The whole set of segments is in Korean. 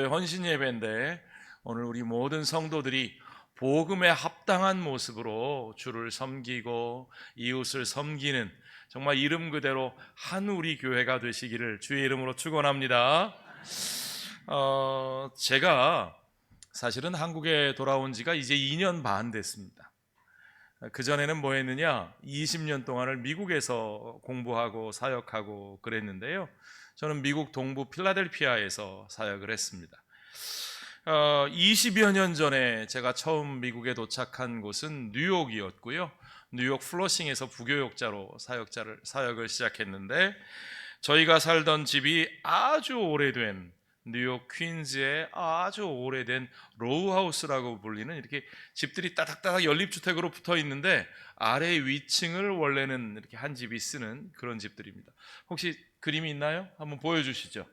헌신 예배인데 오늘 우리 모든 성도들이 복음에 합당한 모습으로 주를 섬기고 이웃을 섬기는 정말 이름 그대로 한 우리 교회가 되시기를 주의 이름으로 축원합니다. 제가 사실은 한국에 돌아온 지가 이제 2년 반 됐습니다. 그전에는 뭐 했느냐, 20년 동안을 미국에서 공부하고 사역하고 그랬는데요. 저는 미국 동부 필라델피아에서 사역을 했습니다. 20여 년 전에 제가 처음 미국에 도착한 곳은 뉴욕이었고요. 뉴욕 플러싱에서 부교역자로 사역을 시작했는데, 저희가 살던 집이 아주 오래된 뉴욕 퀸즈의 아주 오래된 로우하우스라고 불리는 이렇게 집들이 따닥따닥 연립주택으로 붙어 있는데 아래 위층을 원래는 이렇게 한 집이 쓰는 그런 집들입니다. 혹시 그림이 있나요? 한번 보여주시죠.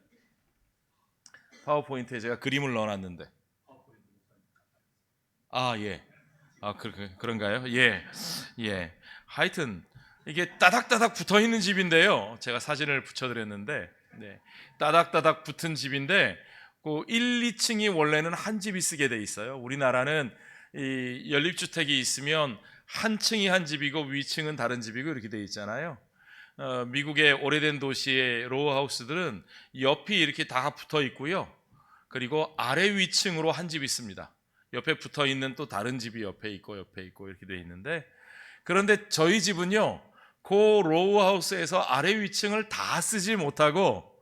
파워포인트에 제가 그림을 넣어놨는데. 예. 그런가요? 예. 하여튼 이게 따닥따닥 붙어 있는 집인데요. 제가 사진을 붙여드렸는데, 네. 따닥따닥 붙은 집인데, 그 1, 2층이 원래는 한 집이 쓰게 돼 있어요. 우리나라는 이 연립주택이 있으면 한 층이 한 집이고 위층은 다른 집이고 이렇게 돼 있잖아요. 미국의 오래된 도시의 로우하우스들은 옆이 이렇게 다 붙어 있고요. 그리고 아래 위층으로 한 집이 있습니다. 옆에 붙어 있는 또 다른 집이 옆에 있고 이렇게 돼 있는데, 그런데 저희 집은요, 그 로우하우스에서 아래 위층을 다 쓰지 못하고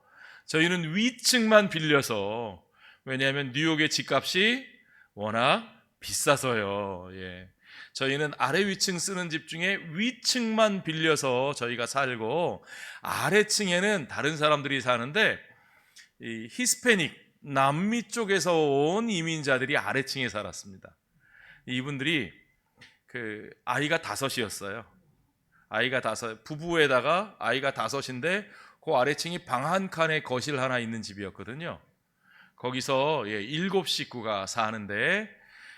저희는 위층만 빌려서, 왜냐하면 뉴욕의 집값이 워낙 비싸서요. 예. 저희는 아래 위층 쓰는 집 중에 위층만 빌려서 저희가 살고, 아래층에는 다른 사람들이 사는데 이 히스패닉 남미 쪽에서 온 이민자들이 아래층에 살았습니다. 이분들이 그 아이가 5이었어요. 아이가 5, 부부에다가 아이가 5인데 그 아래층이 방 한 칸에 거실 하나 있는 집이었거든요. 거기서 7식구가 사는데,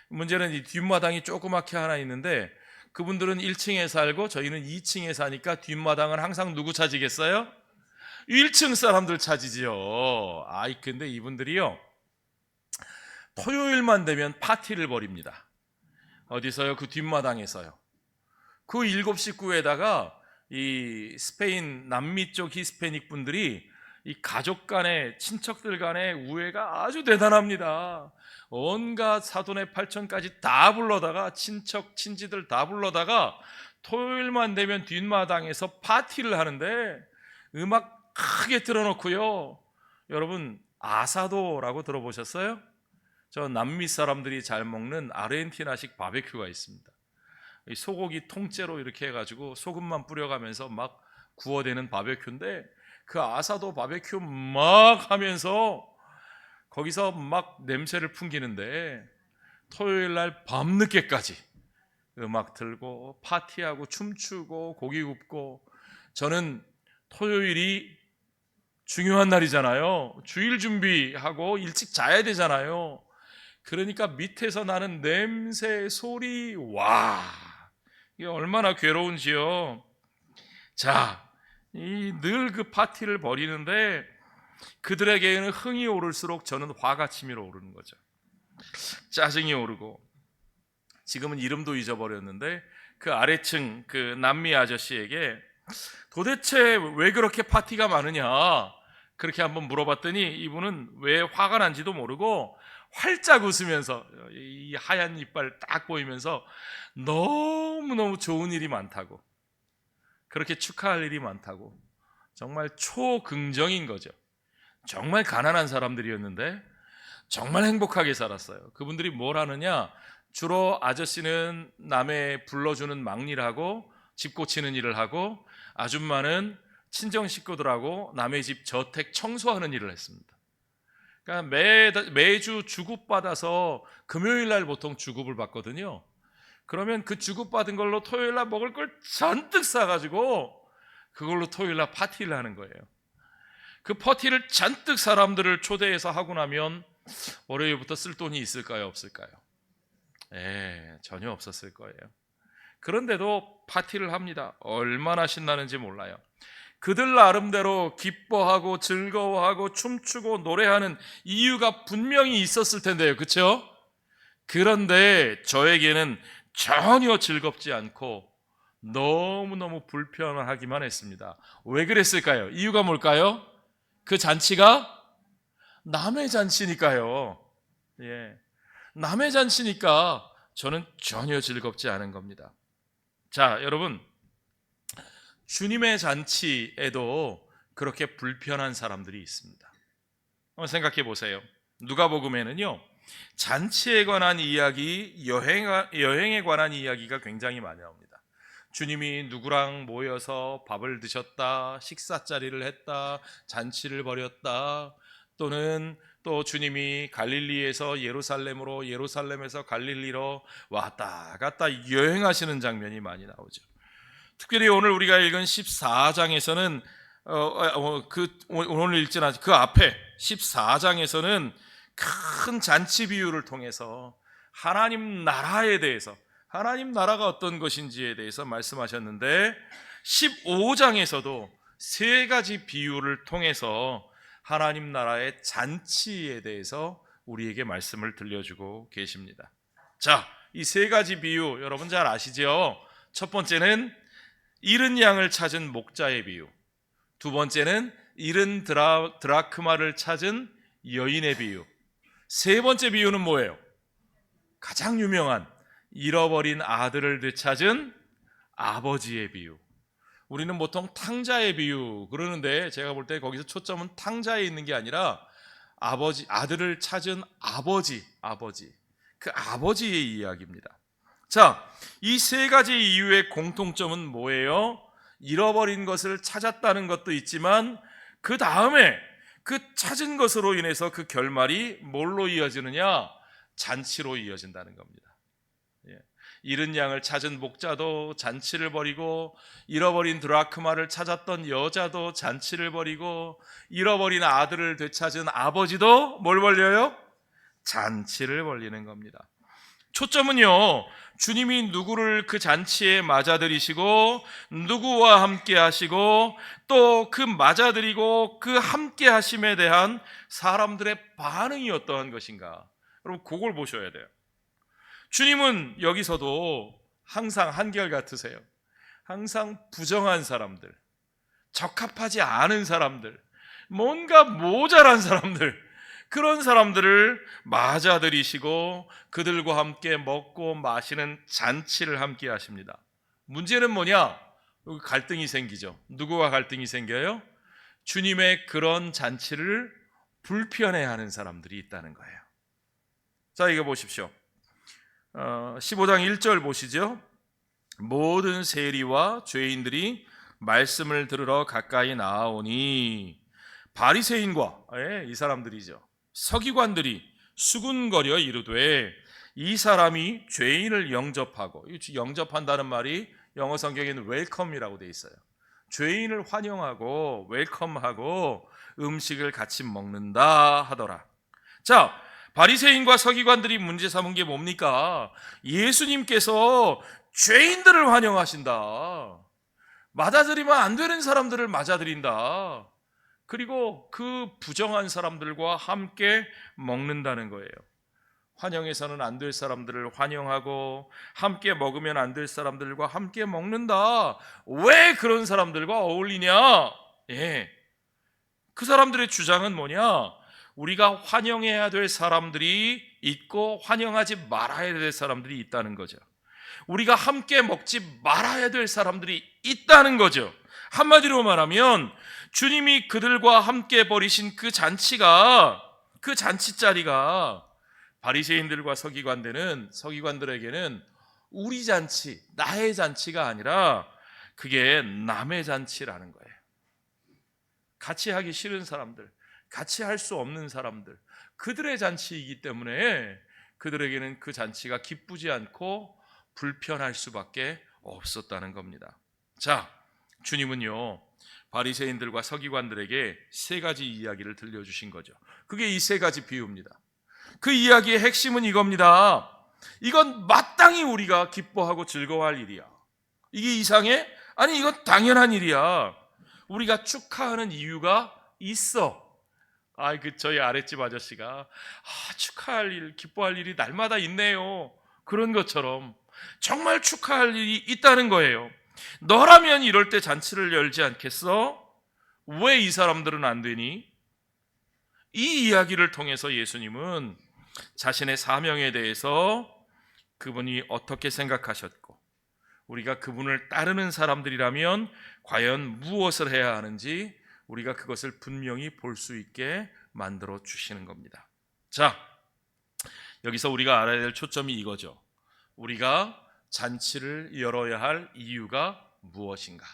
문제는 이 뒷마당이 조그맣게 하나 있는데 그분들은 1층에 살고 저희는 2층에 사니까 뒷마당은 항상 누구 차지겠어요? 1층 사람들 차지지요. 근데 이분들이요, 토요일만 되면 파티를 벌입니다. 어디서요? 그 뒷마당에서요. 그 7식구에다가 이 스페인 남미 쪽 히스패닉 분들이 이 가족 간에, 친척들 간에 우애가 아주 대단합니다. 온갖 사돈의 팔촌까지 다 불러다가, 친척 친지들 다 불러다가 토요일만 되면 뒷마당에서 파티를 하는데 음악 크게 틀어놓고요. 여러분, 아사도라고 들어보셨어요? 저 남미 사람들이 잘 먹는 아르헨티나식 바베큐가 있습니다. 소고기 통째로 이렇게 해가지고 소금만 뿌려가면서 막 구워대는 바베큐인데, 그 아사도 바베큐 막 하면서 거기서 막 냄새를 풍기는데, 토요일날 밤늦게까지 음악 틀고 파티하고 춤추고 고기 굽고, 저는 토요일이 중요한 날이잖아요. 주일 준비하고 일찍 자야 되잖아요. 그러니까 밑에서 나는 냄새, 소리, 와, 이게 얼마나 괴로운지요. 자, 늘 그 파티를 벌이는데 그들에게는 흥이 오를수록 저는 화가 치밀어 오르는 거죠. 짜증이 오르고, 지금은 이름도 잊어버렸는데 그 아래층 그 남미 아저씨에게 도대체 왜 그렇게 파티가 많으냐, 그렇게 한번 물어봤더니 이분은 왜 화가 난지도 모르고 활짝 웃으면서, 이 하얀 이빨 딱 보이면서 너무너무 좋은 일이 많다고, 그렇게 축하할 일이 많다고, 정말 초긍정인 거죠. 정말 가난한 사람들이었는데 정말 행복하게 살았어요. 그분들이 뭘 하느냐, 주로 아저씨는 남의 불러주는 막일을 하고 집 고치는 일을 하고, 아줌마는 친정 식구들하고 남의 집 저택 청소하는 일을 했습니다. 그러니까 매주 주급받아서 금요일날 보통 주급을 받거든요. 그러면 그 주급받은 걸로 토요일날 먹을 걸 잔뜩 싸가지고 그걸로 토요일날 파티를 하는 거예요. 그 파티를 잔뜩 사람들을 초대해서 하고 나면 월요일부터 쓸 돈이 있을까요, 없을까요? 전혀 없었을 거예요. 그런데도 파티를 합니다. 얼마나 신나는지 몰라요. 그들 나름대로 기뻐하고 즐거워하고 춤추고 노래하는 이유가 분명히 있었을 텐데요. 그렇죠? 그런데 저에게는 전혀 즐겁지 않고 너무너무 불편하기만 했습니다. 왜 그랬을까요? 이유가 뭘까요? 그 잔치가 남의 잔치니까요. 예. 남의 잔치니까 저는 전혀 즐겁지 않은 겁니다. 자, 여러분, 주님의 잔치에도 그렇게 불편한 사람들이 있습니다. 한번 생각해 보세요. 누가복음에는요, 잔치에 관한 이야기, 여행에 관한 이야기가 굉장히 많이 나옵니다. 주님이 누구랑 모여서 밥을 드셨다, 식사 자리를 했다, 잔치를 벌였다, 또는 또 주님이 갈릴리에서 예루살렘으로, 예루살렘에서 갈릴리로 왔다 갔다 여행하시는 장면이 많이 나오죠. 특별히 오늘 우리가 읽은 14장에서는 오늘 읽진 않지, 그 앞에 14장에서는 큰 잔치 비유를 통해서 하나님 나라에 대해서, 하나님 나라가 어떤 것인지에 대해서 말씀하셨는데, 15장에서도 세 가지 비유를 통해서 하나님 나라의 잔치에 대해서 우리에게 말씀을 들려주고 계십니다. 자, 이 세 가지 비유 여러분 잘 아시죠? 첫 번째는 잃은 양을 찾은 목자의 비유, 두 번째는 잃은 드라크마를 찾은 여인의 비유, 세 번째 비유는 뭐예요? 가장 유명한 잃어버린 아들을 되찾은 아버지의 비유. 우리는 보통 탕자의 비유 그러는데, 제가 볼 때 거기서 초점은 탕자에 있는 게 아니라 아들을 찾은 아버지, 그 아버지의 이야기입니다. 자, 이 세 가지 이유의 공통점은 뭐예요? 잃어버린 것을 찾았다는 것도 있지만, 그 다음에 그 찾은 것으로 인해서 그 결말이 뭘로 이어지느냐? 잔치로 이어진다는 겁니다. 잃은 양을 찾은 목자도 잔치를 벌이고, 잃어버린 드라크마를 찾았던 여자도 잔치를 벌이고, 잃어버린 아들을 되찾은 아버지도 뭘 벌려요? 잔치를 벌리는 겁니다. 초점은요, 주님이 누구를 그 잔치에 맞아들이시고 누구와 함께 하시고 또 그 맞아들이고 그 함께 하심에 대한 사람들의 반응이 어떠한 것인가, 여러분 그걸 보셔야 돼요. 주님은 여기서도 항상 한결같으세요. 항상 부정한 사람들, 적합하지 않은 사람들, 뭔가 모자란 사람들, 그런 사람들을 맞아들이시고 그들과 함께 먹고 마시는 잔치를 함께 하십니다. 문제는 뭐냐? 갈등이 생기죠. 누구와 갈등이 생겨요? 주님의 그런 잔치를 불편해하는 사람들이 있다는 거예요. 자, 이거 보십시오. 15장 1절 보시죠. 모든 세리와 죄인들이 말씀을 들으러 가까이 나아오니, 바리새인과, 이 사람들이죠, 서기관들이 수군거려 이르되, 이 사람이 죄인을 영접하고, 영접한다는 말이 영어 성경에는 웰컴이라고 되어 있어요. 죄인을 환영하고 웰컴하고 음식을 같이 먹는다 하더라. 자, 바리새인과 서기관들이 문제 삼은 게 뭡니까? 예수님께서 죄인들을 환영하신다, 맞아들이면 안 되는 사람들을 맞아들인다, 그리고 그 부정한 사람들과 함께 먹는다는 거예요. 환영해서는 안 될 사람들을 환영하고 함께 먹으면 안 될 사람들과 함께 먹는다. 왜 그런 사람들과 어울리냐? 그 사람들의 주장은 뭐냐? 우리가 환영해야 될 사람들이 있고 환영하지 말아야 될 사람들이 있다는 거죠. 우리가 함께 먹지 말아야 될 사람들이 있다는 거죠. 한마디로 말하면 주님이 그들과 함께 벌이신 그 잔치가, 그 잔치자리가 바리새인들과 서기관들에게는 우리 잔치, 나의 잔치가 아니라 그게 남의 잔치라는 거예요. 같이 하기 싫은 사람들, 같이 할 수 없는 사람들, 그들의 잔치이기 때문에 그들에게는 그 잔치가 기쁘지 않고 불편할 수밖에 없었다는 겁니다. 자, 주님은요, 바리새인들과 서기관들에게 세 가지 이야기를 들려주신 거죠. 그게 이 세 가지 비유입니다. 그 이야기의 핵심은 이겁니다. 이건 마땅히 우리가 기뻐하고 즐거워할 일이야. 이게 이상해? 아니, 이건 당연한 일이야. 우리가 축하하는 이유가 있어. 저희 아랫집 아저씨가 축하할 일, 기뻐할 일이 날마다 있네요. 그런 것처럼 정말 축하할 일이 있다는 거예요. 너라면 이럴 때 잔치를 열지 않겠어? 왜 이 사람들은 안 되니? 이 이야기를 통해서 예수님은 자신의 사명에 대해서 그분이 어떻게 생각하셨고 우리가 그분을 따르는 사람들이라면 과연 무엇을 해야 하는지 우리가 그것을 분명히 볼 수 있게 만들어 주시는 겁니다. 자, 여기서 우리가 알아야 될 초점이 이거죠. 우리가 잔치를 열어야 할 이유가 무엇인가?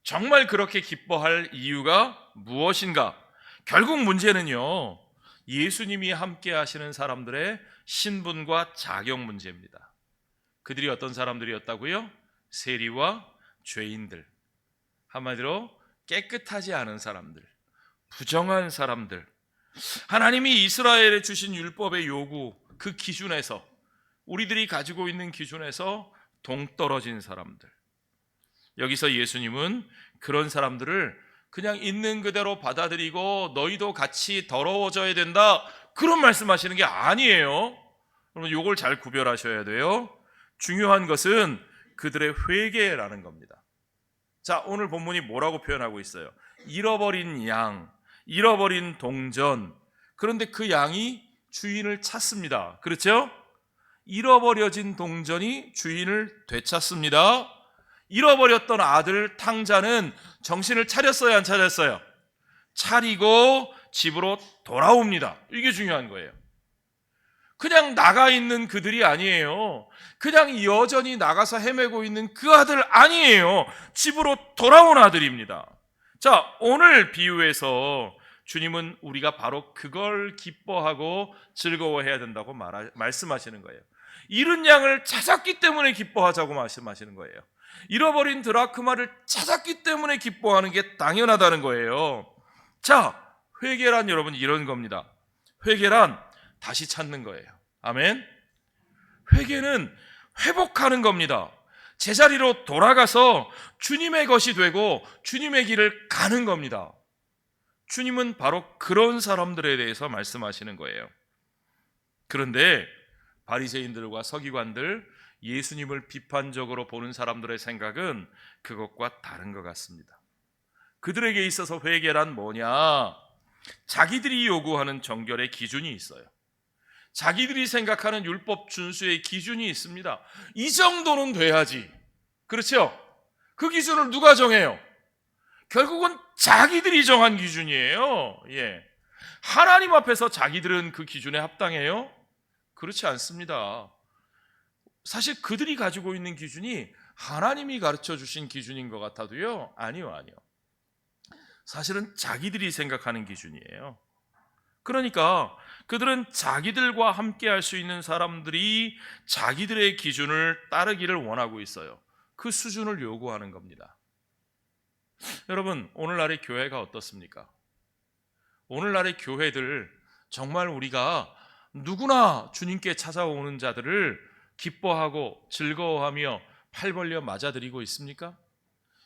정말 그렇게 기뻐할 이유가 무엇인가? 결국 문제는요, 예수님이 함께 하시는 사람들의 신분과 자격 문제입니다. 그들이 어떤 사람들이었다고요? 세리와 죄인들, 한마디로 깨끗하지 않은 사람들, 부정한 사람들, 하나님이 이스라엘에 주신 율법의 요구, 그 기준에서, 우리들이 가지고 있는 기준에서 동떨어진 사람들. 여기서 예수님은 그런 사람들을 그냥 있는 그대로 받아들이고 너희도 같이 더러워져야 된다, 그런 말씀하시는 게 아니에요. 여러분, 이걸 잘 구별하셔야 돼요. 중요한 것은 그들의 회개라는 겁니다. 자, 오늘 본문이 뭐라고 표현하고 있어요? 잃어버린 양, 잃어버린 동전. 그런데 그 양이 주인을 찾습니다. 그렇죠? 잃어버려진 동전이 주인을 되찾습니다. 잃어버렸던 아들 탕자는 정신을 차렸어요, 안 차렸어요? 차리고 집으로 돌아옵니다. 이게 중요한 거예요. 그냥 나가 있는 그들이 아니에요. 그냥 여전히 나가서 헤매고 있는 그 아들 아니에요. 집으로 돌아온 아들입니다. 자, 오늘 비유에서 주님은 우리가 바로 그걸 기뻐하고 즐거워해야 된다고 말씀하시는 거예요. 잃은 양을 찾았기 때문에 기뻐하자고 말씀하시는 거예요. 잃어버린 드라크마를 찾았기 때문에 기뻐하는 게 당연하다는 거예요. 자, 회개란 여러분 이런 겁니다. 회개란 다시 찾는 거예요. 아멘. 회개는 회복하는 겁니다. 제자리로 돌아가서 주님의 것이 되고 주님의 길을 가는 겁니다. 주님은 바로 그런 사람들에 대해서 말씀하시는 거예요. 그런데 바리새인들과 서기관들, 예수님을 비판적으로 보는 사람들의 생각은 그것과 다른 것 같습니다. 그들에게 있어서 회개란 뭐냐? 자기들이 요구하는 정결의 기준이 있어요. 자기들이 생각하는 율법 준수의 기준이 있습니다. 이 정도는 돼야지. 그렇죠? 그 기준을 누가 정해요? 결국은 자기들이 정한 기준이에요. 예. 하나님 앞에서 자기들은 그 기준에 합당해요? 그렇지 않습니다. 사실 그들이 가지고 있는 기준이 하나님이 가르쳐 주신 기준인 것 같아도요, 아니요. 사실은 자기들이 생각하는 기준이에요. 그러니까 그들은 자기들과 함께 할 수 있는 사람들이 자기들의 기준을 따르기를 원하고 있어요. 그 수준을 요구하는 겁니다. 여러분, 오늘날의 교회가 어떻습니까? 오늘날의 교회들, 정말 우리가 누구나 주님께 찾아오는 자들을 기뻐하고 즐거워하며 팔 벌려 맞아들이고 있습니까?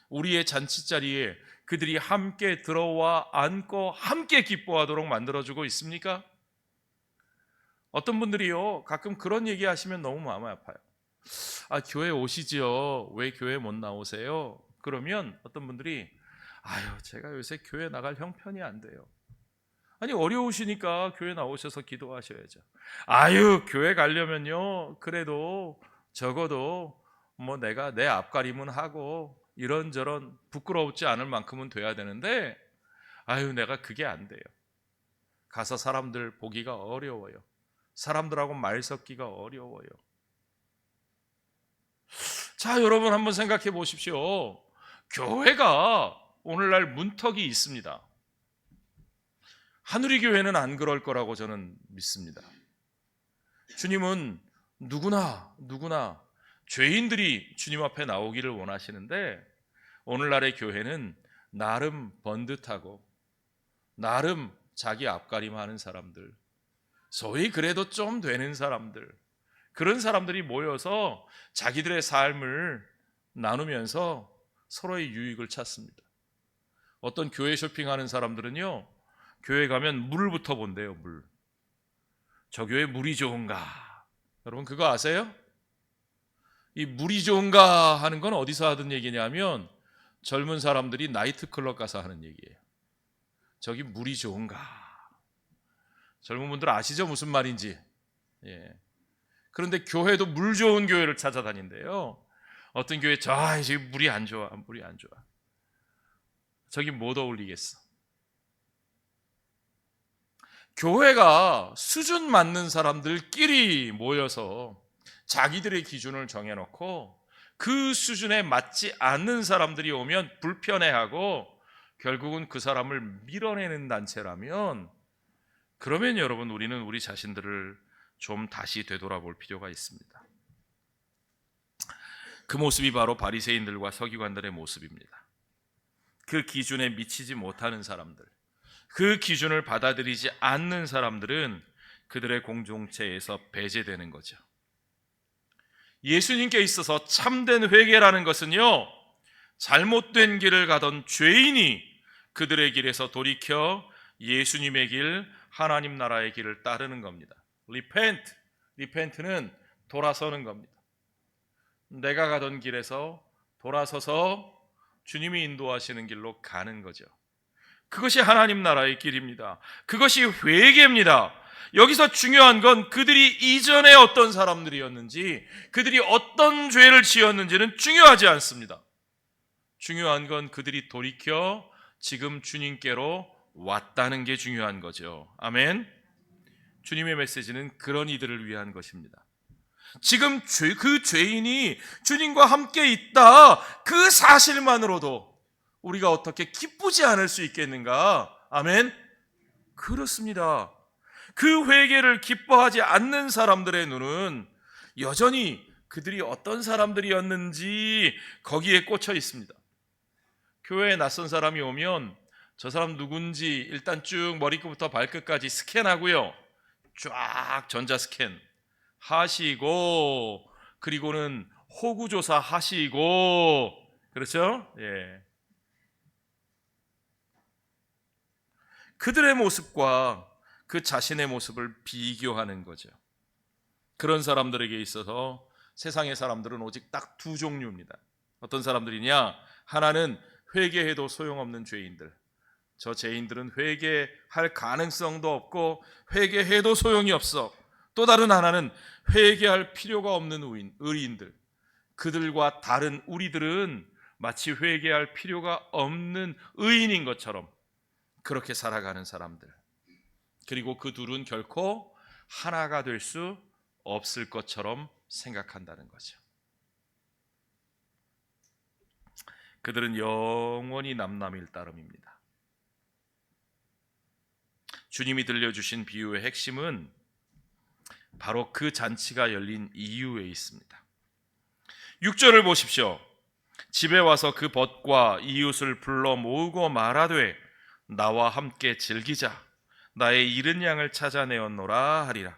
우리의 잔치자리에 그들이 함께 들어와 앉고 함께 기뻐하도록 만들어주고 있습니까? 어떤 분들이요, 가끔 그런 얘기 하시면 너무 마음이 아파요. 교회 오시지요. 왜 교회 못 나오세요? 그러면 어떤 분들이 제가 요새 교회 나갈 형편이 안 돼요. 아니, 어려우시니까 교회 나오셔서 기도하셔야죠. 교회 가려면요, 그래도 적어도 내가 내 앞가림은 하고 이런저런 부끄러우지 않을 만큼은 돼야 되는데 내가 그게 안 돼요. 가서 사람들 보기가 어려워요. 사람들하고 말 섞기가 어려워요. 자, 여러분 한번 생각해 보십시오. 교회가 오늘날 문턱이 있습니다. 하누리 교회는 안 그럴 거라고 저는 믿습니다. 주님은 누구나 죄인들이 주님 앞에 나오기를 원하시는데, 오늘날의 교회는 나름 번듯하고 나름 자기 앞가림하는 사람들, 소위 그래도 좀 되는 사람들, 그런 사람들이 모여서 자기들의 삶을 나누면서 서로의 유익을 찾습니다. 어떤 교회 쇼핑하는 사람들은요, 교회 가면 물부터 본대요. 물. 저 교회 물이 좋은가? 여러분 그거 아세요? 이 물이 좋은가 하는 건 어디서 하던 얘기냐면 젊은 사람들이 나이트클럽 가서 하는 얘기예요. 저기 물이 좋은가? 젊은 분들 아시죠? 무슨 말인지. 예. 그런데 교회도 물 좋은 교회를 찾아다닌대요. 어떤 교회 지금 물이 안 좋아. 물이 안 좋아. 저기 못 어울리겠어. 교회가 수준 맞는 사람들끼리 모여서 자기들의 기준을 정해놓고 그 수준에 맞지 않는 사람들이 오면 불편해하고 결국은 그 사람을 밀어내는 단체라면, 그러면 여러분 우리는 우리 자신들을 좀 다시 되돌아볼 필요가 있습니다. 그 모습이 바로 바리새인들과 서기관들의 모습입니다. 그 기준에 미치지 못하는 사람들, 그 기준을 받아들이지 않는 사람들은 그들의 공동체에서 배제되는 거죠. 예수님께 있어서 참된 회개라는 것은요, 잘못된 길을 가던 죄인이 그들의 길에서 돌이켜 예수님의 길, 하나님 나라의 길을 따르는 겁니다. Repent는 돌아서는 겁니다. 내가 가던 길에서 돌아서서 주님이 인도하시는 길로 가는 거죠. 그것이 하나님 나라의 길입니다. 그것이 회개입니다. 여기서 중요한 건 그들이 이전에 어떤 사람들이었는지, 그들이 어떤 죄를 지었는지는 중요하지 않습니다. 중요한 건 그들이 돌이켜 지금 주님께로 왔다는 게 중요한 거죠. 아멘. 주님의 메시지는 그런 이들을 위한 것입니다. 지금 그 죄인이 주님과 함께 있다, 그 사실만으로도 우리가 어떻게 기쁘지 않을 수 있겠는가? 아멘. 그렇습니다. 그 회개를 기뻐하지 않는 사람들의 눈은 여전히 그들이 어떤 사람들이었는지 거기에 꽂혀 있습니다. 교회에 낯선 사람이 오면 저 사람 누군지 일단 쭉 머리끝부터 발끝까지 스캔하고요, 쫙 전자스캔 하시고, 그리고는 호구조사 하시고, 그렇죠? 예. 그들의 모습과 그 자신의 모습을 비교하는 거죠. 그런 사람들에게 있어서 세상의 사람들은 오직 딱 두 종류입니다. 어떤 사람들이냐? 하나는 회개해도 소용없는 죄인들. 저 죄인들은 회개할 가능성도 없고 회개해도 소용이 없어. 또 다른 하나는 회개할 필요가 없는 의인들. 그들과 다른 우리들은 마치 회개할 필요가 없는 의인인 것처럼 그렇게 살아가는 사람들. 그리고 그 둘은 결코 하나가 될 수 없을 것처럼 생각한다는 거죠. 그들은 영원히 남남일 따름입니다. 주님이 들려주신 비유의 핵심은 바로 그 잔치가 열린 이유에 있습니다. 6절을 보십시오. 집에 와서 그 벗과 이웃을 불러 모으고 말하되 나와 함께 즐기자. 나의 잃은 양을 찾아내었노라 하리라.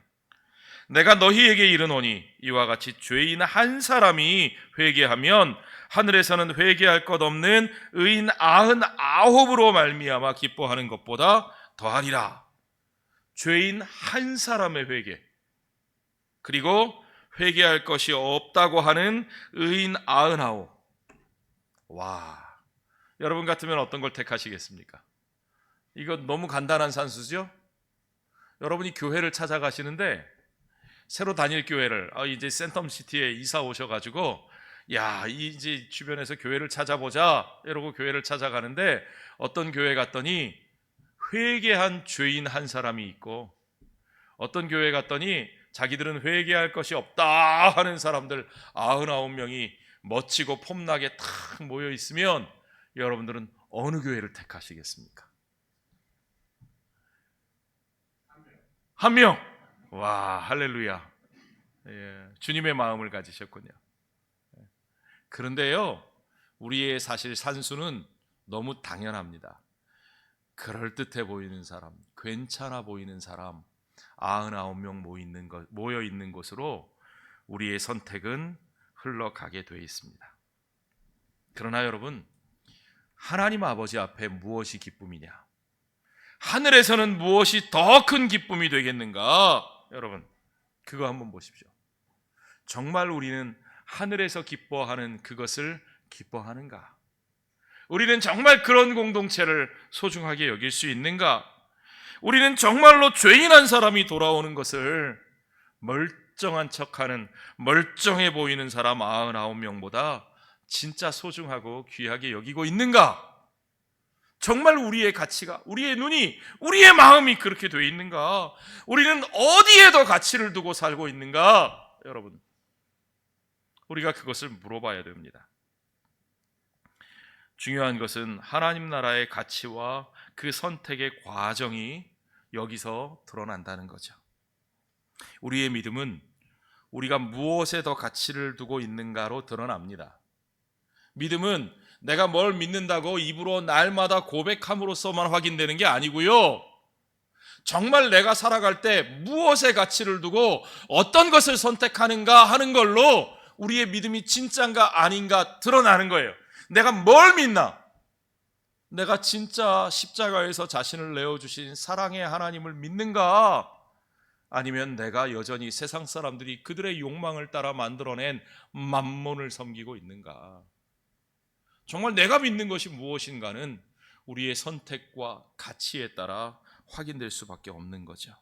내가 너희에게 이르노니 이와 같이 죄인 한 사람이 회개하면 하늘에서는 회개할 것 없는 의인 99으로 말미암아 기뻐하는 것보다 더하리라. 죄인 한 사람의 회개, 그리고 회개할 것이 없다고 하는 의인 99. 와, 여러분 같으면 어떤 걸 택하시겠습니까? 이거 너무 간단한 산수죠? 여러분이 교회를 찾아가시는데 새로 다닐 교회를 이제 센텀시티에 이사 오셔가지고 이제 주변에서 교회를 찾아보자 이러고 교회를 찾아가는데 어떤 교회 갔더니 회개한 죄인 한 사람이 있고, 어떤 교회 갔더니 자기들은 회개할 것이 없다 하는 사람들 99명이 멋지고 폼나게 탁 모여 있으면 여러분들은 어느 교회를 택하시겠습니까? 한 명. 와, 할렐루야. 예, 주님의 마음을 가지셨군요. 그런데요, 우리의 사실 산수는 너무 당연합니다. 그럴듯해 보이는 사람, 괜찮아 보이는 사람 99명 모여 있는 곳으로 우리의 선택은 흘러가게 되어 있습니다. 그러나 여러분, 하나님 아버지 앞에 무엇이 기쁨이냐? 하늘에서는 무엇이 더 큰 기쁨이 되겠는가? 여러분, 그거 한번 보십시오. 정말 우리는 하늘에서 기뻐하는 그것을 기뻐하는가? 우리는 정말 그런 공동체를 소중하게 여길 수 있는가? 우리는 정말로 죄인 한 사람이 돌아오는 것을 멀쩡한 척하는, 멀쩡해 보이는 사람 99명보다 진짜 소중하고 귀하게 여기고 있는가? 정말 우리의 가치가, 우리의 눈이, 우리의 마음이 그렇게 돼 있는가? 우리는 어디에 더 가치를 두고 살고 있는가? 여러분, 우리가 그것을 물어봐야 됩니다. 중요한 것은 하나님 나라의 가치와 그 선택의 과정이 여기서 드러난다는 거죠. 우리의 믿음은 우리가 무엇에 더 가치를 두고 있는가로 드러납니다. 믿음은 내가 뭘 믿는다고 입으로 날마다 고백함으로써만 확인되는 게 아니고요, 정말 내가 살아갈 때 무엇에 가치를 두고 어떤 것을 선택하는가 하는 걸로 우리의 믿음이 진짜인가 아닌가 드러나는 거예요. 내가 뭘 믿나? 내가 진짜 십자가에서 자신을 내어주신 사랑의 하나님을 믿는가? 아니면 내가 여전히 세상 사람들이 그들의 욕망을 따라 만들어낸 만몬을 섬기고 있는가? 정말 내가 믿는 것이 무엇인가는 우리의 선택과 가치에 따라 확인될 수밖에 없는 거죠.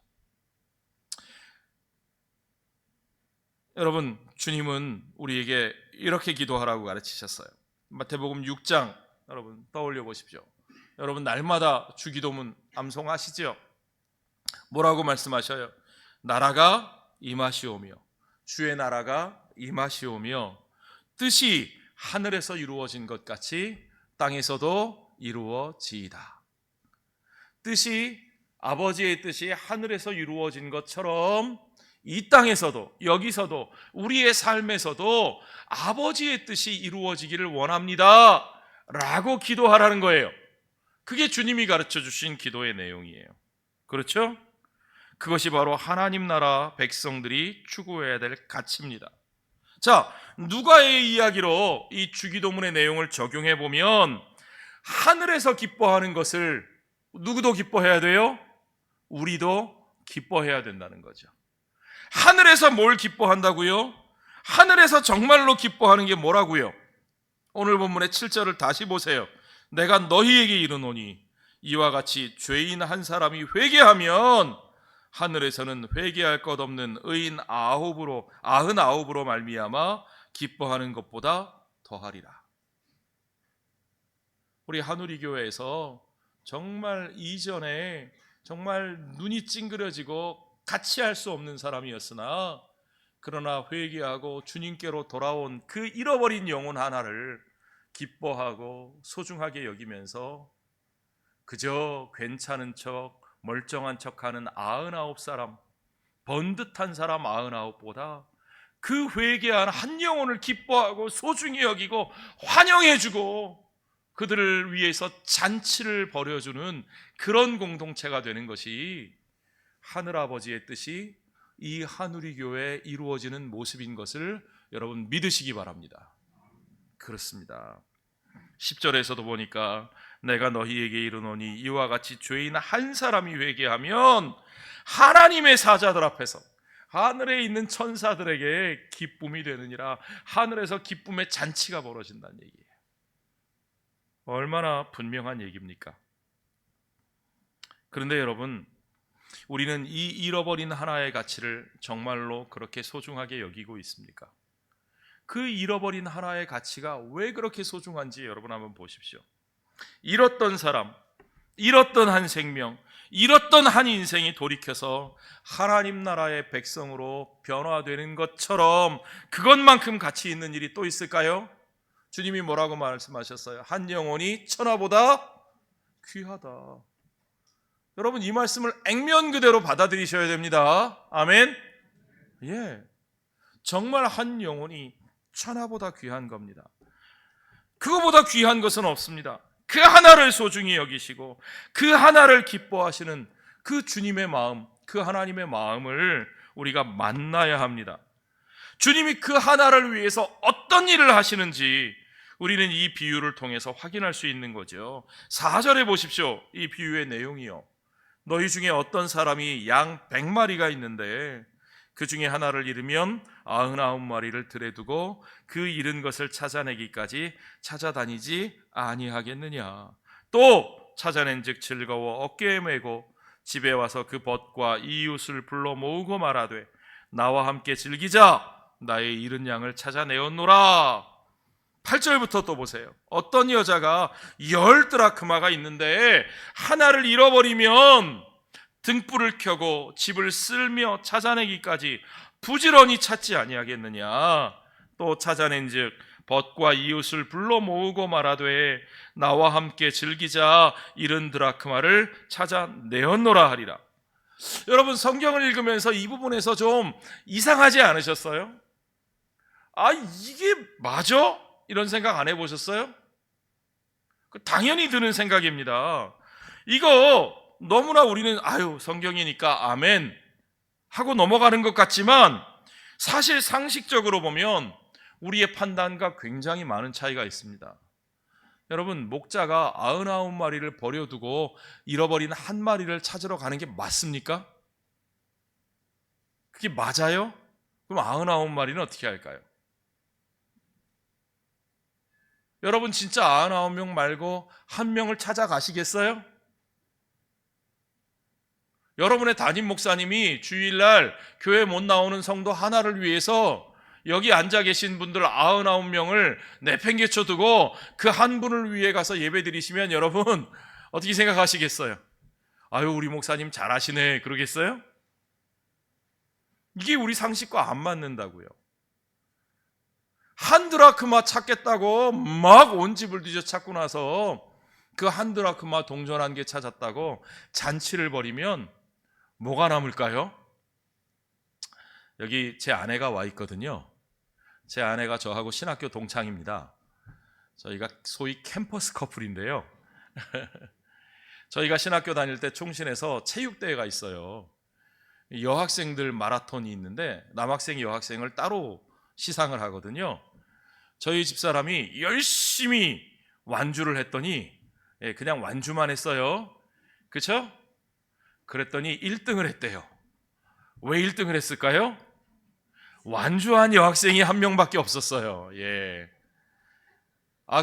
여러분, 주님은 우리에게 이렇게 기도하라고 가르치셨어요. 마태복음 6장 여러분 떠올려 보십시오. 여러분 날마다 주기도문 암송하시죠? 뭐라고 말씀하셔요? 나라가 임하시오며 주의 나라가 임하시오며 뜻이 하늘에서 이루어진 것 같이 땅에서도 이루어지이다. 뜻이, 아버지의 뜻이 하늘에서 이루어진 것처럼 이 땅에서도, 여기서도, 우리의 삶에서도 아버지의 뜻이 이루어지기를 원합니다 라고 기도하라는 거예요. 그게 주님이 가르쳐 주신 기도의 내용이에요. 그렇죠? 그것이 바로 하나님 나라 백성들이 추구해야 될 가치입니다. 자, 누가의 이야기로 이 주기도문의 내용을 적용해 보면 하늘에서 기뻐하는 것을 누구도 기뻐해야 돼요? 우리도 기뻐해야 된다는 거죠. 하늘에서 뭘 기뻐한다고요? 하늘에서 정말로 기뻐하는 게 뭐라고요? 오늘 본문의 7절을 다시 보세요. 내가 너희에게 이르노니 이와 같이 죄인 한 사람이 회개하면 하늘에서는 회개할 것 없는 의인 99으로 말미암아 기뻐하는 것보다 더하리라. 우리 한우리 교회에서 정말 이전에 정말 눈이 찡그려지고 같이 할 수 없는 사람이었으나 그러나 회개하고 주님께로 돌아온 그 잃어버린 영혼 하나를 기뻐하고 소중하게 여기면서 그저 괜찮은 척, 멀쩡한 척하는 99사람, 번듯한 사람 99보다 그 회개한 한 영혼을 기뻐하고 소중히 여기고 환영해주고 그들을 위해서 잔치를 벌여주는 그런 공동체가 되는 것이 하늘아버지의 뜻이 이 한우리 교회에 이루어지는 모습인 것을 여러분 믿으시기 바랍니다. 그렇습니다. 10절에서도 보니까 내가 너희에게 이르노니 이와 같이 죄인 한 사람이 회개하면 하나님의 사자들 앞에서 하늘에 있는 천사들에게 기쁨이 되느니라. 하늘에서 기쁨의 잔치가 벌어진다는 얘기예요. 얼마나 분명한 얘기입니까? 그런데 여러분, 우리는 이 잃어버린 하나의 가치를 정말로 그렇게 소중하게 여기고 있습니까? 그 잃어버린 하나의 가치가 왜 그렇게 소중한지 여러분 한번 보십시오. 잃었던 사람, 잃었던 한 생명, 잃었던 한 인생이 돌이켜서 하나님 나라의 백성으로 변화되는 것처럼 그것만큼 가치 있는 일이 또 있을까요? 주님이 뭐라고 말씀하셨어요? 한 영혼이 천하보다 귀하다. 여러분 이 말씀을 액면 그대로 받아들이셔야 됩니다. 아멘. 예, 정말 한 영혼이 천하보다 귀한 겁니다. 그거보다 귀한 것은 없습니다. 그 하나를 소중히 여기시고 그 하나를 기뻐하시는 그 주님의 마음, 그 하나님의 마음을 우리가 만나야 합니다. 주님이 그 하나를 위해서 어떤 일을 하시는지, 우리는 이 비유를 통해서 확인할 수 있는 거죠. 4절에 보십시오. 이 비유의 내용이요. 너희 중에 어떤 사람이 양 100마리가 있는데 그 중에 하나를 잃으면 99마리를 들에 두고 그 잃은 것을 찾아내기까지 찾아다니지 아니하겠느냐. 또 찾아낸즉 즐거워 어깨에 메고 집에 와서 그 벗과 이웃을 불러 모으고 말하되 나와 함께 즐기자. 나의 잃은 양을 찾아내었노라. 8절부터 또 보세요. 어떤 여자가 10드라크마가 있는데 하나를 잃어버리면 등불을 켜고 집을 쓸며 찾아내기까지 부지런히 찾지 아니하겠느냐. 또 찾아낸즉 벗과 이웃을 불러 모으고 말하되 나와 함께 즐기자. 잃은 드라크마를 찾아내었노라 하리라. 여러분, 성경을 읽으면서 이 부분에서 좀 이상하지 않으셨어요? 아, 이게 맞아? 이런 생각 안 해보셨어요? 당연히 드는 생각입니다. 이거 너무나 우리는 성경이니까 아멘 하고 넘어가는 것 같지만 사실 상식적으로 보면 우리의 판단과 굉장히 많은 차이가 있습니다. 여러분, 목자가 99마리를 버려두고 잃어버린 한 마리를 찾으러 가는 게 맞습니까? 그게 맞아요? 그럼 99마리는 어떻게 할까요? 여러분, 진짜 99명 말고 한 명을 찾아가시겠어요? 여러분의 담임 목사님이 주일날 교회 못 나오는 성도 하나를 위해서 여기 앉아 계신 분들 99명을 내팽개쳐 두고 그 한 분을 위해 가서 예배 드리시면 여러분 어떻게 생각하시겠어요? 아유, 우리 목사님 잘하시네 그러겠어요? 이게 우리 상식과 안 맞는다고요. 한 드라크마 찾겠다고 막 온 집을 뒤져 찾고 나서 그 한 드라크마 동전 1개 찾았다고 잔치를 벌이면 뭐가 남을까요? 여기 제 아내가 와 있거든요. 제 아내가 저하고 신학교 동창입니다. 저희가 소위 캠퍼스 커플인데요. 저희가 신학교 다닐 때 총신에서 체육대회가 있어요. 여학생들 마라톤이 있는데 남학생, 여학생을 따로 시상을 하거든요. 저희 집사람이 열심히 완주를 했더니 그냥 완주만 했어요. 그렇죠? 그랬더니 1등을 했대요. 왜 1등을 했을까요? 완주한 여학생이 한 명밖에 없었어요. 예.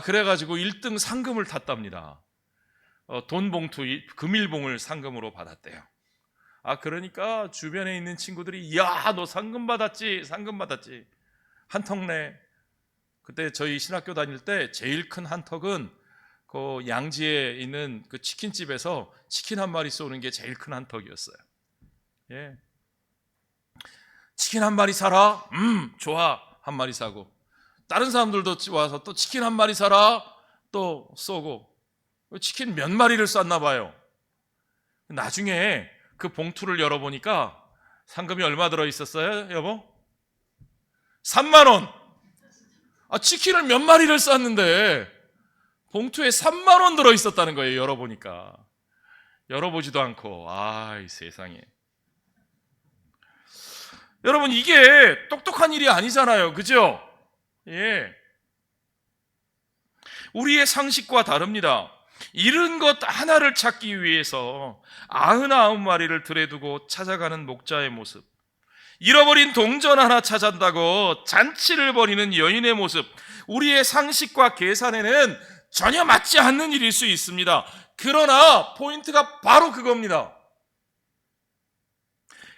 그래가지고 1등 상금을 탔답니다. 돈 봉투, 금일봉을 상금으로 받았대요. 그러니까 주변에 있는 친구들이 야, 너 상금 받았지? 상금 받았지? 한턱 내. 그때 저희 신학교 다닐 때 제일 큰 한턱은 그 양지에 있는 그 치킨집에서 치킨 한 마리 쏘는 게 제일 큰 한턱이었어요. 예. 치킨 한 마리 사라? 좋아. 한 마리 사고. 다른 사람들도 와서 또 치킨 한 마리 사라? 또 쏘고. 치킨 몇 마리를 쐈나 봐요. 나중에 그 봉투를 열어보니까 상금이 얼마 들어있었어요, 여보? 3만 원. 치킨을 몇 마리를 쐈는데 봉투에 3만 원 들어있었다는 거예요. 열어보니까. 열어보지도 않고. 이 세상에. 여러분, 이게 똑똑한 일이 아니잖아요. 그죠? 예. 우리의 상식과 다릅니다. 잃은 것 하나를 찾기 위해서 99마리를 들에 두고 찾아가는 목자의 모습, 잃어버린 동전 하나 찾았다고 잔치를 벌이는 여인의 모습, 우리의 상식과 계산에는 전혀 맞지 않는 일일 수 있습니다. 그러나 포인트가 바로 그겁니다.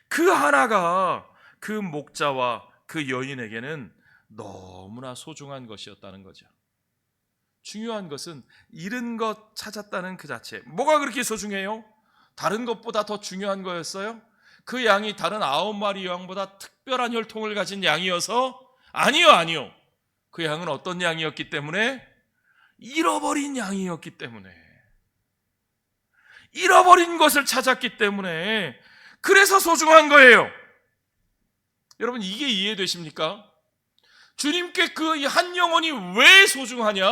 그 하나가 그 목자와 그 여인에게는 너무나 소중한 것이었다는 거죠. 중요한 것은 잃은 것 찾았다는 그 자체. 뭐가 그렇게 소중해요? 다른 것보다 더 중요한 거였어요? 그 양이 다른 9마리 양보다 특별한 혈통을 가진 양이어서? 아니요. 그 양은 어떤 양이었기 때문에? 잃어버린 양이었기 때문에. 잃어버린 것을 찾았기 때문에. 그래서 소중한 거예요. 여러분, 이게 이해되십니까? 주님께 그 한 영혼이 왜 소중하냐?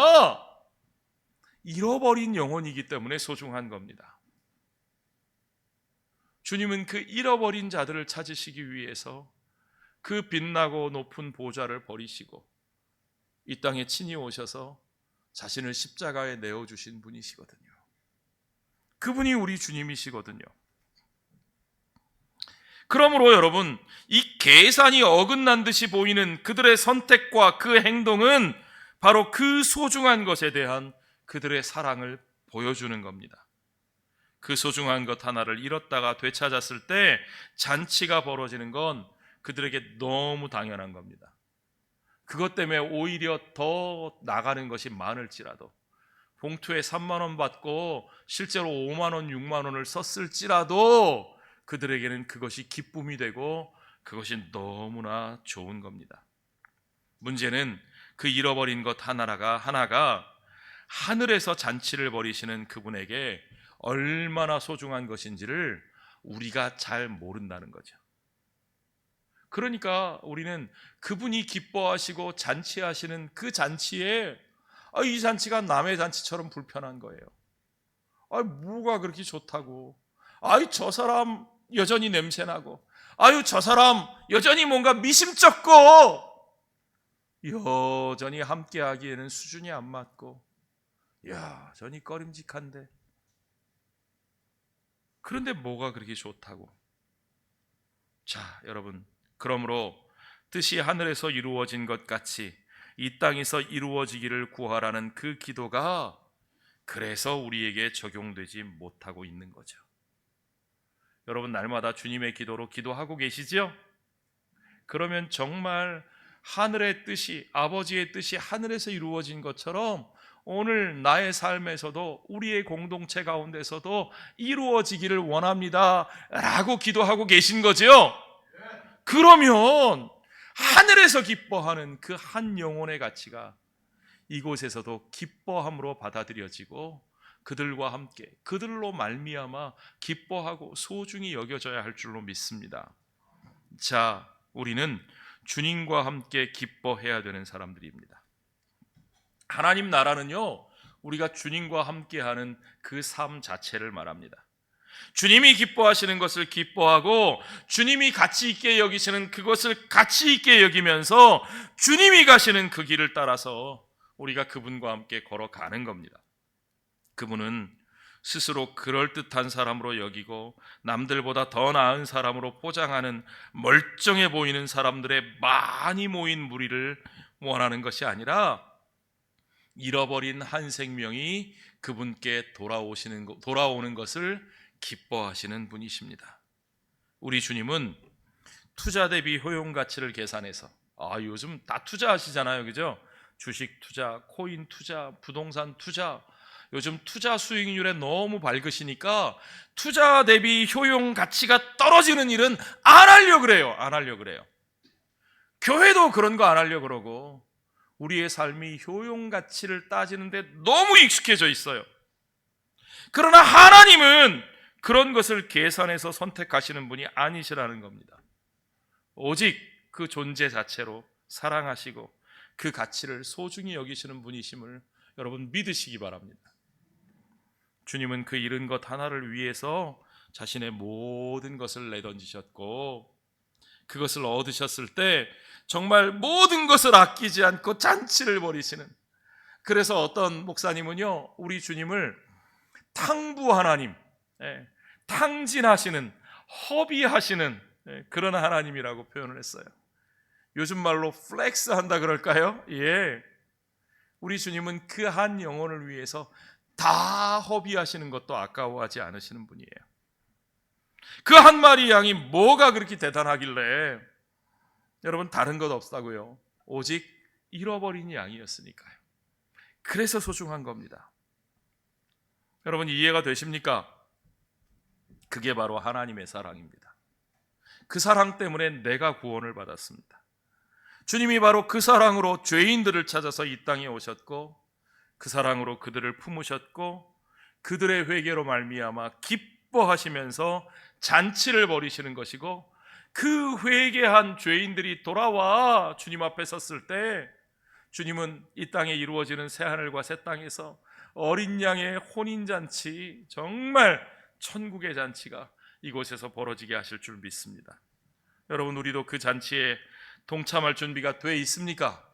잃어버린 영혼이기 때문에 소중한 겁니다. 주님은 그 잃어버린 자들을 찾으시기 위해서 그 빛나고 높은 보좌를 버리시고 이 땅에 친히 오셔서 자신을 십자가에 내어주신 분이시거든요. 그분이 우리 주님이시거든요. 그러므로 여러분, 이 계산이 어긋난 듯이 보이는 그들의 선택과 그 행동은 바로 그 소중한 것에 대한 그들의 사랑을 보여주는 겁니다. 그 소중한 것 하나를 잃었다가 되찾았을 때 잔치가 벌어지는 건 그들에게 너무 당연한 겁니다. 그것 때문에 오히려 더 나가는 것이 많을지라도, 봉투에 3만 원 받고 실제로 5만 원, 6만 원을 썼을지라도 그들에게는 그것이 기쁨이 되고 그것이 너무나 좋은 겁니다. 문제는 그 잃어버린 것 하나가 하늘에서 잔치를 벌이시는 그분에게 얼마나 소중한 것인지를 우리가 잘 모른다는 거죠. 그러니까 우리는 그분이 기뻐하시고 잔치하시는 그 잔치에 이 잔치가 남의 잔치처럼 불편한 거예요. 뭐가 그렇게 좋다고. 저 사람 여전히 냄새나고, 저 사람 여전히 뭔가 미심쩍고, 여전히 함께하기에는 수준이 안 맞고, 여전히 꺼림직한데, 그런데 뭐가 그렇게 좋다고. 자, 여러분, 그러므로 뜻이 하늘에서 이루어진 것 같이 이 땅에서 이루어지기를 구하라는 그 기도가 그래서 우리에게 적용되지 못하고 있는 거죠. 여러분, 날마다 주님의 기도로 기도하고 계시죠? 그러면 정말 하늘의 뜻이, 아버지의 뜻이 하늘에서 이루어진 것처럼 오늘 나의 삶에서도, 우리의 공동체 가운데서도 이루어지기를 원합니다 라고 기도하고 계신 거죠. 그러면 하늘에서 기뻐하는 그 한 영혼의 가치가 이곳에서도 기뻐함으로 받아들여지고 그들과 함께, 그들로 말미암아 기뻐하고 소중히 여겨져야 할 줄로 믿습니다. 자, 우리는 주님과 함께 기뻐해야 되는 사람들입니다. 하나님 나라는요, 우리가 주님과 함께하는 그 삶 자체를 말합니다. 주님이 기뻐하시는 것을 기뻐하고 주님이 가치 있게 여기시는 그것을 가치 있게 여기면서 주님이 가시는 그 길을 따라서 우리가 그분과 함께 걸어가는 겁니다. 그분은 스스로 그럴듯한 사람으로 여기고 남들보다 더 나은 사람으로 포장하는 멀쩡해 보이는 사람들의 많이 모인 무리를 원하는 것이 아니라 잃어버린 한 생명이 그분께 돌아오는 것을 기뻐하시는 분이십니다. 우리 주님은 투자 대비 효용 가치를 계산해서, 요즘 다 투자하시잖아요, 그죠? 주식 투자, 코인 투자, 부동산 투자, 요즘 투자 수익률에 너무 밝으시니까 투자 대비 효용 가치가 떨어지는 일은 안 하려고 그래요. 교회도 그런 거 안 하려고 그러고 우리의 삶이 효용 가치를 따지는데 너무 익숙해져 있어요. 그러나 하나님은 그런 것을 계산해서 선택하시는 분이 아니시라는 겁니다. 오직 그 존재 자체로 사랑하시고 그 가치를 소중히 여기시는 분이심을 여러분 믿으시기 바랍니다. 주님은 그 잃은 것 하나를 위해서 자신의 모든 것을 내던지셨고 그것을 얻으셨을 때 정말 모든 것을 아끼지 않고 잔치를 벌이시는, 그래서 어떤 목사님은요, 우리 주님을 탕부 하나님, 탕진하시는, 허비하시는 그런 하나님이라고 표현을 했어요. 요즘 말로 플렉스 한다 그럴까요? 예. 우리 주님은 그 한 영혼을 위해서 다 허비하시는 것도 아까워하지 않으시는 분이에요. 그 한 마리 양이 뭐가 그렇게 대단하길래, 여러분, 다른 것 없다고요. 오직 잃어버린 양이었으니까요. 그래서 소중한 겁니다. 여러분, 이해가 되십니까? 그게 바로 하나님의 사랑입니다. 그 사랑 때문에 내가 구원을 받았습니다. 주님이 바로 그 사랑으로 죄인들을 찾아서 이 땅에 오셨고 그 사랑으로 그들을 품으셨고 그들의 회개로 말미암아 기뻐하시면서 잔치를 벌이시는 것이고, 그 회개한 죄인들이 돌아와 주님 앞에 섰을 때 주님은 이 땅에 이루어지는 새하늘과 새 땅에서 어린 양의 혼인잔치, 정말 천국의 잔치가 이곳에서 벌어지게 하실 줄 믿습니다. 여러분, 우리도 그 잔치에 동참할 준비가 돼 있습니까?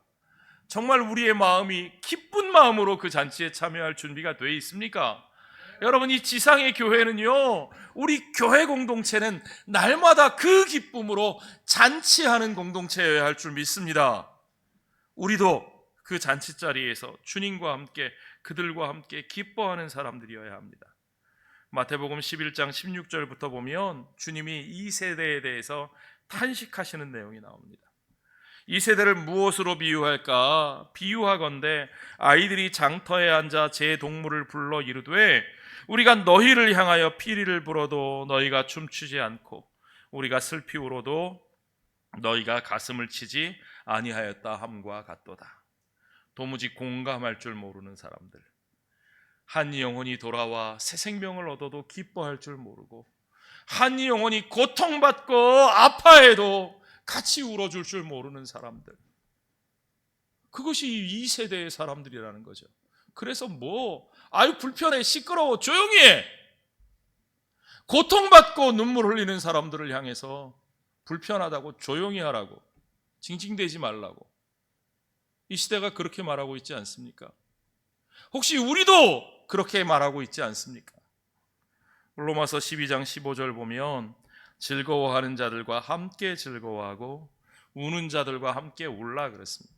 정말 우리의 마음이 기쁜 마음으로 그 잔치에 참여할 준비가 돼 있습니까? 여러분, 이 지상의 교회는요, 우리 교회 공동체는 날마다 그 기쁨으로 잔치하는 공동체여야 할 줄 믿습니다. 우리도 그 잔치 자리에서 주님과 함께, 그들과 함께 기뻐하는 사람들이어야 합니다. 마태복음 11장 16절부터 보면 주님이 이 세대에 대해서 탄식하시는 내용이 나옵니다. 이 세대를 무엇으로 비유할까? 비유하건대 아이들이 장터에 앉아 제 동물을 불러 이르되 우리가 너희를 향하여 피리를 불어도 너희가 춤추지 않고 우리가 슬피 울어도 너희가 가슴을 치지 아니하였다 함과 같도다. 도무지 공감할 줄 모르는 사람들, 한 영혼이 돌아와 새 생명을 얻어도 기뻐할 줄 모르고, 한 영혼이 고통받고 아파해도 같이 울어줄 줄 모르는 사람들, 그것이 이 세대의 사람들이라는 거죠. 그래서 아유 불편해, 시끄러워, 조용히 해. 고통받고 눈물 흘리는 사람들을 향해서 불편하다고 조용히 하라고, 징징대지 말라고, 이 시대가 그렇게 말하고 있지 않습니까? 혹시 우리도 그렇게 말하고 있지 않습니까? 로마서 12장 15절 보면 즐거워하는 자들과 함께 즐거워하고 우는 자들과 함께 울라 그랬습니다.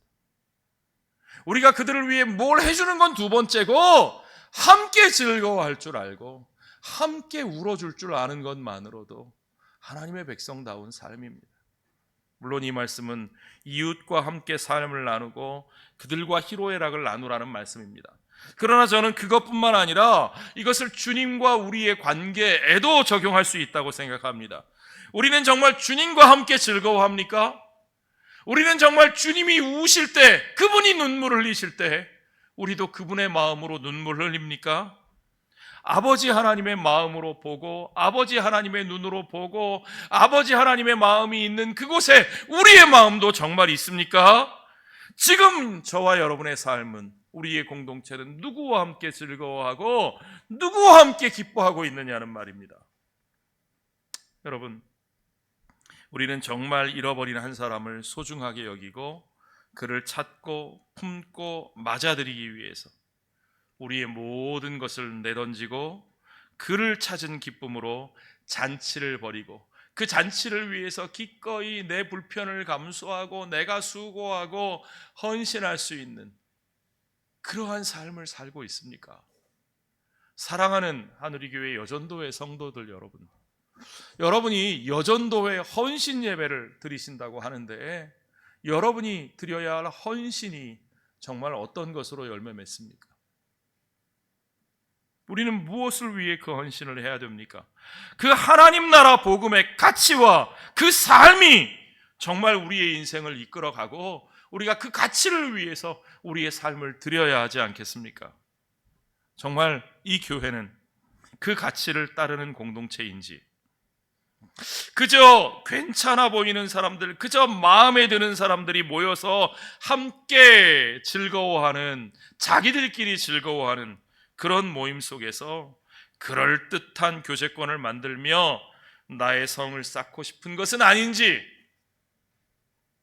우리가 그들을 위해 뭘 해주는 건 두 번째고, 함께 즐거워할 줄 알고 함께 울어줄 줄 아는 것만으로도 하나님의 백성다운 삶입니다. 물론 이 말씀은 이웃과 함께 삶을 나누고 그들과 희로애락을 나누라는 말씀입니다. 그러나 저는 그것뿐만 아니라 이것을 주님과 우리의 관계에도 적용할 수 있다고 생각합니다. 우리는 정말 주님과 함께 즐거워합니까? 우리는 정말 주님이 우실 때, 그분이 눈물을 흘리실 때 우리도 그분의 마음으로 눈물 흘립니까? 아버지 하나님의 마음으로 보고, 아버지 하나님의 눈으로 보고, 아버지 하나님의 마음이 있는 그곳에 우리의 마음도 정말 있습니까? 지금 저와 여러분의 삶은, 우리의 공동체는 누구와 함께 즐거워하고 누구와 함께 기뻐하고 있느냐는 말입니다. 여러분, 우리는 정말 잃어버린 한 사람을 소중하게 여기고 그를 찾고 품고 맞아들이기 위해서 우리의 모든 것을 내던지고 그를 찾은 기쁨으로 잔치를 벌이고, 그 잔치를 위해서 기꺼이 내 불편을 감수하고 내가 수고하고 헌신할 수 있는 그러한 삶을 살고 있습니까? 사랑하는 하누리교회 여전도회 성도들 여러분, 여러분이 여전도회 헌신 예배를 드리신다고 하는데, 여러분이 드려야 할 헌신이 정말 어떤 것으로 열매 맺습니까? 우리는 무엇을 위해 그 헌신을 해야 됩니까? 그 하나님 나라 복음의 가치와 그 삶이 정말 우리의 인생을 이끌어가고 우리가 그 가치를 위해서 우리의 삶을 드려야 하지 않겠습니까? 정말 이 교회는 그 가치를 따르는 공동체인지, 그저 괜찮아 보이는 사람들, 그저 마음에 드는 사람들이 모여서 함께 즐거워하는, 자기들끼리 즐거워하는 그런 모임 속에서 그럴듯한 교제권을 만들며 나의 성을 쌓고 싶은 것은 아닌지,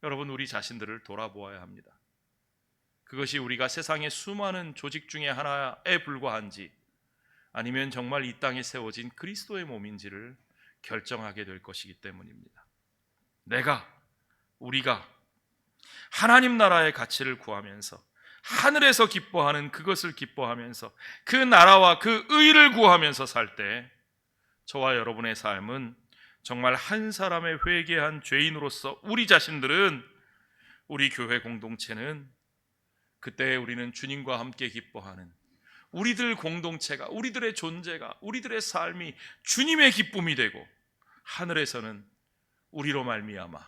여러분, 우리 자신들을 돌아보아야 합니다. 그것이 우리가 세상의 수많은 조직 중에 하나에 불과한지, 아니면 정말 이 땅에 세워진 그리스도의 몸인지를 결정하게 될 것이기 때문입니다. 우리가 하나님 나라의 가치를 구하면서, 하늘에서 기뻐하는 그것을 기뻐하면서, 그 나라와 그 의를 구하면서 살 때 저와 여러분의 삶은 정말 한 사람의 회개한 죄인으로서 우리 자신들은, 우리 교회 공동체는 그때 우리는 주님과 함께 기뻐하는 우리들 공동체가, 우리들의 존재가, 우리들의 삶이 주님의 기쁨이 되고, 하늘에서는 우리로 말미암아,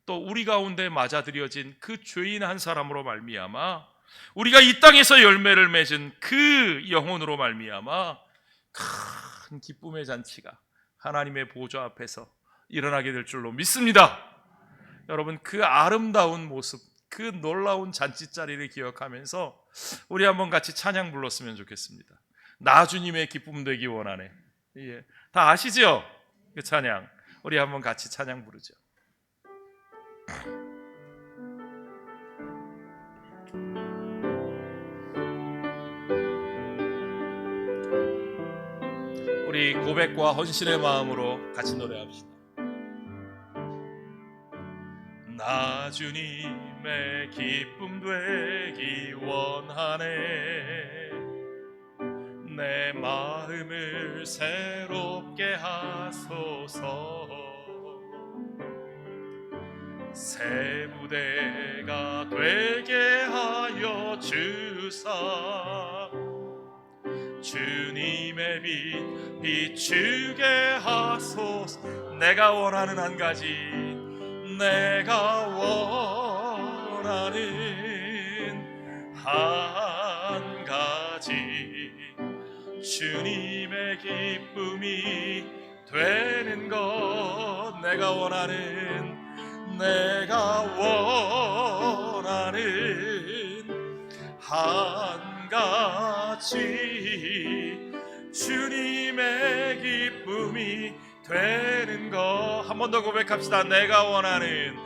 또 우리 가운데 맞아들여진 그 죄인 한 사람으로 말미암아, 우리가 이 땅에서 열매를 맺은 그 영혼으로 말미암아 큰 기쁨의 잔치가 하나님의 보좌 앞에서 일어나게 될 줄로 믿습니다. 여러분, 그 아름다운 모습, 그 놀라운 잔치자리를 기억하면서 우리 한번 같이 찬양 불렀으면 좋겠습니다. 나 주님의 기쁨 되기 원하네. 예, 다 아시죠? 그 찬양 우리 한번 같이 찬양 부르죠. 우리 고백과 헌신의 마음으로 같이 노래합시다. 나 주님의 기쁨 되기 원하네. 내 마음을 새롭게 하소서. 새 무대가 되게 하여 주사 주님의 빛 비추게 하소서. 내가 원하는 한 가지, 내가 원하는 한 가지, 주님의 기쁨이 되는 것. 내가 원하는 한 가지, 주님의 기쁨이 되는 것. 한 번 더 고백합시다. 내가 원하는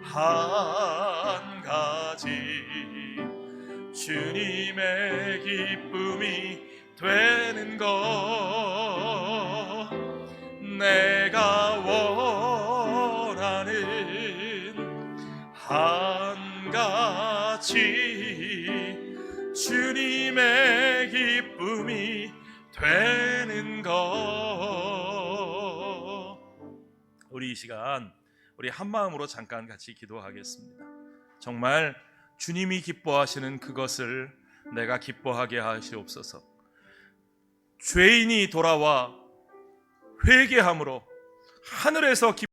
한 가지, 주님의 기쁨이 되는 것. 내가 원하는 한 가지, 주님의 기쁨이 되는 것. 우리 이 시간 우리 한 마음으로 잠깐 같이 기도하겠습니다. 정말 주님이 기뻐하시는 그것을 내가 기뻐하게 하시옵소서. 죄인이 돌아와 회개함으로 하늘에서